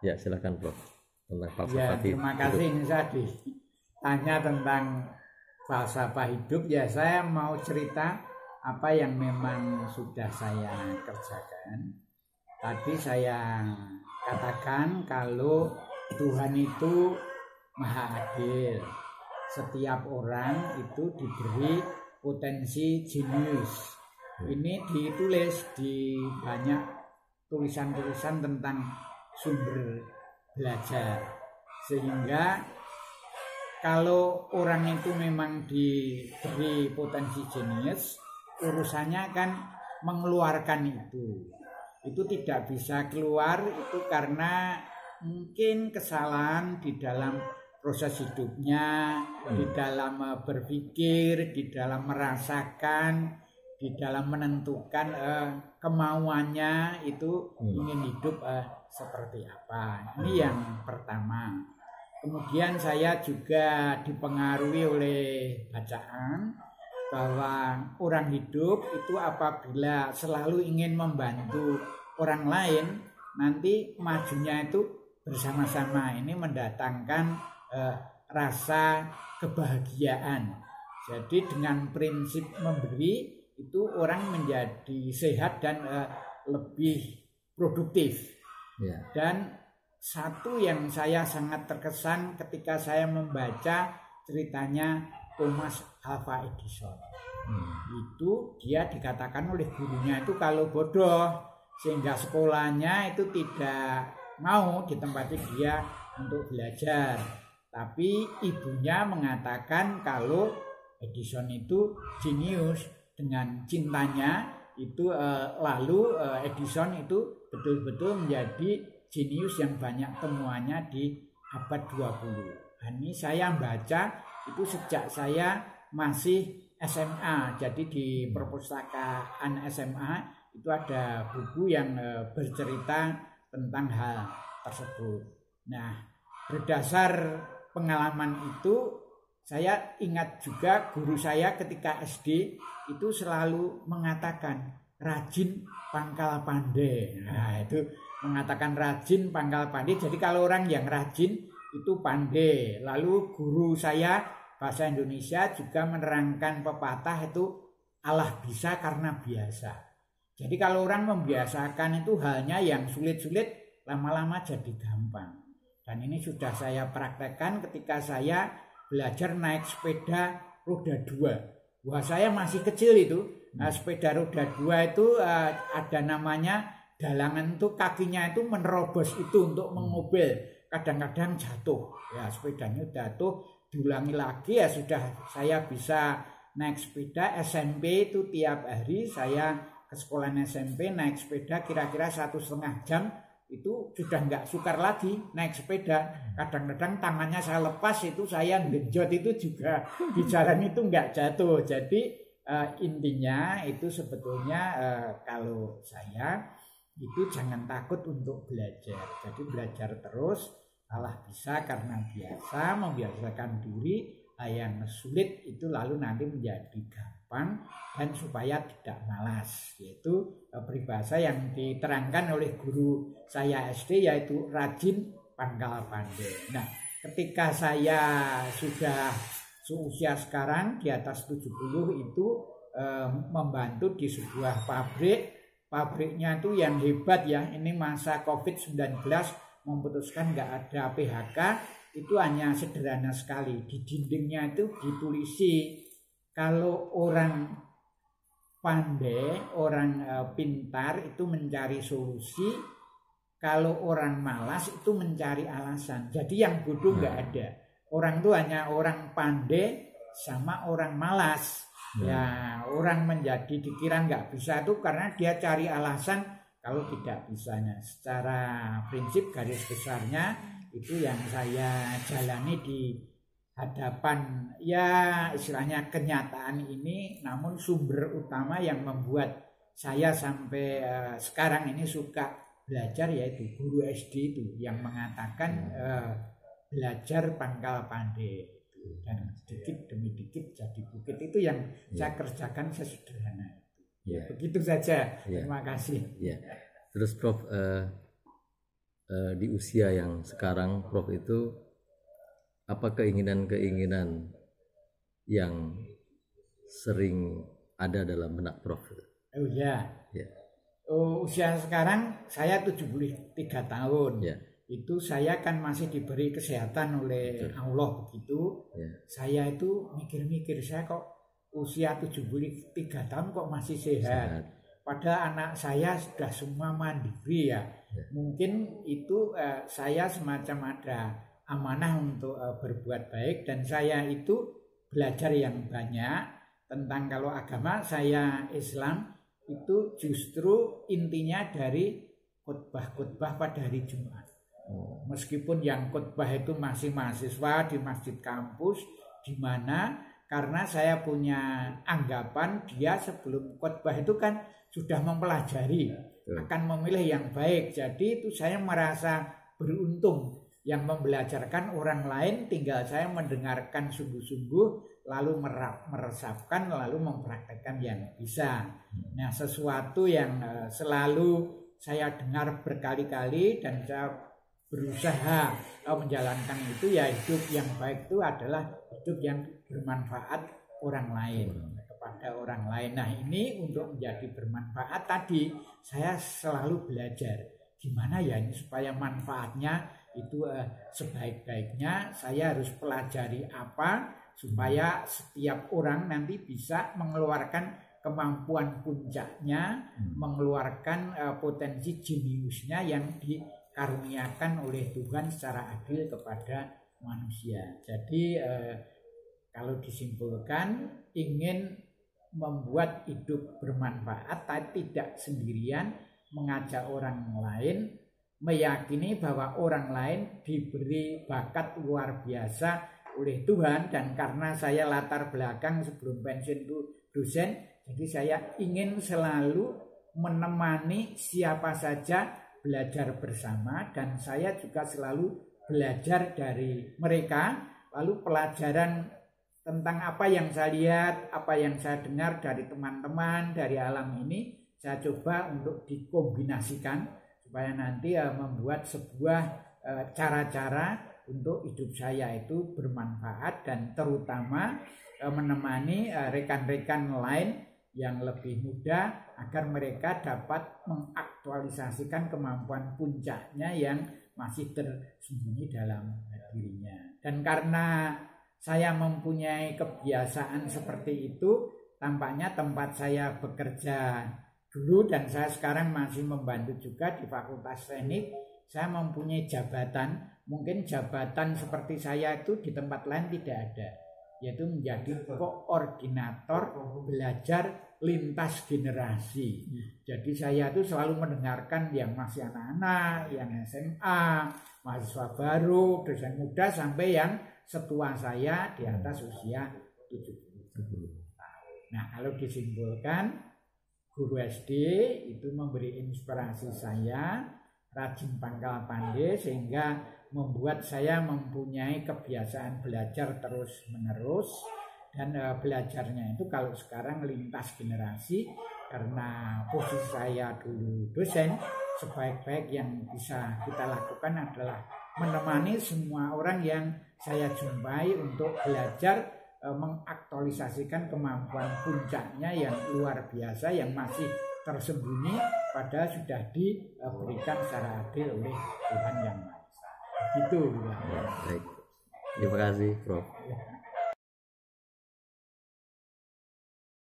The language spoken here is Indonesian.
Ya, silakan Prof. Tentang Ya, falsafah terima hidup. kasih. Ini saya ditanya tentang falsafah hidup. Ya, saya mau cerita apa yang memang sudah saya kerjakan. Tadi saya katakan kalau Tuhan itu maha adil. Setiap orang itu diberi potensi jenius. Ini ditulis di banyak tulisan-tulisan tentang sumber belajar, sehingga kalau orang itu memang diberi potensi jenius, urusannya kan mengeluarkan itu tidak bisa keluar itu karena mungkin kesalahan di dalam proses hidupnya, di dalam berpikir, di dalam merasakan, di dalam menentukan kemauannya itu ingin hidup seperti apa. Ini yang pertama. Kemudian saya juga dipengaruhi oleh bacaan bahwa orang hidup itu apabila selalu ingin membantu orang lain, nanti majunya itu bersama-sama. Ini mendatangkan rasa kebahagiaan. Jadi dengan prinsip memberi itu orang menjadi sehat dan lebih produktif. Ya. Dan satu yang saya sangat terkesan ketika saya membaca ceritanya Thomas Alva Edison. Itu dia dikatakan oleh gurunya itu kalau bodoh, sehingga sekolahnya itu tidak mau ditempati dia untuk belajar. Tapi ibunya mengatakan kalau Edison itu jenius, dengan cintanya itu lalu Edison itu betul-betul menjadi jenius yang banyak temuannya di abad 20. Ini saya baca itu sejak saya masih SMA. Jadi di perpustakaan SMA itu ada buku yang bercerita tentang hal tersebut. Nah, berdasar pengalaman itu saya ingat juga guru saya ketika SD itu selalu mengatakan rajin pangkal pandai. Nah, itu mengatakan rajin pangkal pandai. Jadi kalau orang yang rajin itu pandai. Lalu guru saya bahasa Indonesia juga menerangkan pepatah itu Allah bisa karena biasa. Jadi kalau orang membiasakan itu halnya yang sulit-sulit, lama-lama jadi gampang. Dan ini sudah saya praktekkan ketika saya belajar naik sepeda roda 2. Wah, saya masih kecil itu. Sepeda roda 2 itu ada namanya dalangan, itu kakinya itu menerobos itu untuk mengobil. Kadang-kadang jatuh. Ya, sepedanya jatuh, diulangi lagi ya sudah saya bisa naik sepeda. SMP itu tiap hari saya ke sekolah SMP naik sepeda kira-kira 1,5 jam. Itu sudah nggak sukar lagi naik sepeda. Kadang-kadang tangannya saya lepas itu saya genjot itu juga di jalan itu nggak jatuh. Jadi intinya itu sebetulnya kalau saya itu jangan takut untuk belajar. Jadi belajar terus, Allah bisa karena biasa, membiasakan diri. Yang sulit itu lalu nanti menjadi gampang dan supaya tidak malas, yaitu peribahasa yang diterangkan oleh guru saya SD yaitu rajin pangkal pandai. Nah, ketika saya sudah seusia sekarang di atas 70 itu membantu di sebuah pabriknya itu yang hebat ya. Ini masa COVID-19 memutuskan nggak ada PHK. Itu hanya sederhana sekali. Di dindingnya itu ditulisi kalau orang pandai, orang pintar itu mencari solusi, kalau orang malas itu mencari alasan. Jadi yang bodoh nggak ada. Orang itu hanya orang pandai sama orang malas. Ya, orang menjadi dikira nggak bisa itu karena dia cari alasan kalau tidak bisanya. Secara prinsip garis besarnya itu yang saya jalani di hadapan ya istilahnya kenyataan ini, namun sumber utama yang membuat saya sampai sekarang ini suka belajar yaitu guru SD itu yang mengatakan belajar pangkal pandai itu, dan sedikit demi sedikit jadi bukit. Itu yang saya kerjakan sesederhana itu. Begitu saja. Terima kasih. Terus Prof, di usia yang sekarang Prof itu apa keinginan-keinginan yang sering ada dalam benak Prof? Oh ya. Ya. Usia sekarang saya 73 tahun. Ya. Itu saya kan masih diberi kesehatan oleh Allah begitu. Ya. Saya itu mikir-mikir, saya kok usia 73 tahun kok masih sehat. Padahal anak saya sudah semua mandiri ya. Mungkin itu saya semacam ada amanah untuk berbuat baik, dan saya itu belajar yang banyak tentang, kalau agama saya Islam itu justru intinya dari khutbah-khutbah pada hari Jumat. Meskipun yang khutbah itu masih mahasiswa di masjid kampus, di mana karena saya punya anggapan dia sebelum khutbah itu kan sudah mempelajari, akan memilih yang baik. Jadi itu saya merasa beruntung, yang membelajarkan orang lain tinggal saya mendengarkan sungguh-sungguh, lalu meresapkan, lalu mempraktekkan yang bisa. Nah, sesuatu yang selalu saya dengar berkali-kali dan saya berusaha menjalankan itu, ya hidup yang baik itu adalah hidup yang bermanfaat orang lain, kepada orang lain. Nah, ini untuk menjadi bermanfaat tadi saya selalu belajar gimana ya ini supaya manfaatnya itu sebaik-baiknya. Saya harus pelajari apa supaya setiap orang nanti bisa mengeluarkan kemampuan puncaknya, mengeluarkan potensi jeniusnya yang dikaruniakan oleh Tuhan secara adil kepada manusia. Jadi kalau disimpulkan, ingin membuat hidup bermanfaat tapi tidak sendirian, mengajak orang lain, meyakini bahwa orang lain diberi bakat luar biasa oleh Tuhan. Dan karena saya latar belakang sebelum pensiun itu dosen, jadi saya ingin selalu menemani siapa saja belajar bersama, dan saya juga selalu belajar dari mereka. Lalu pelajaran tentang apa yang saya lihat, apa yang saya dengar dari teman-teman, dari alam ini, saya coba untuk dikombinasikan supaya nanti membuat sebuah cara-cara untuk hidup saya itu bermanfaat, dan terutama menemani rekan-rekan lain yang lebih muda agar mereka dapat mengaktualisasikan kemampuan puncaknya yang masih tersembunyi dalam dirinya. Dan karena saya mempunyai kebiasaan seperti itu, tampaknya tempat saya bekerja dulu dan saya sekarang masih membantu juga di Fakultas Teknik, saya mempunyai jabatan. Mungkin jabatan seperti saya itu di tempat lain tidak ada, yaitu menjadi koordinator belajar lintas generasi. Jadi saya itu selalu mendengarkan yang masih anak-anak, yang SMA, mahasiswa baru, dosen muda, sampai yang setua saya di atas usia 70 tahun. Nah, kalau disimpulkan, guru SD itu memberi inspirasi saya, rajin pangkal pandai, sehingga membuat saya mempunyai kebiasaan belajar terus-menerus. Dan belajarnya itu kalau sekarang lintas generasi, karena posisi saya dulu dosen, sebaik-baik yang bisa kita lakukan adalah menemani semua orang yang saya jumpai untuk belajar mengaktualisasikan kemampuan puncaknya yang luar biasa, yang masih tersembunyi padahal sudah diberikan secara adil oleh Tuhan Yang Maha Esa. Gitu ya. Baik. Terima kasih, Prof.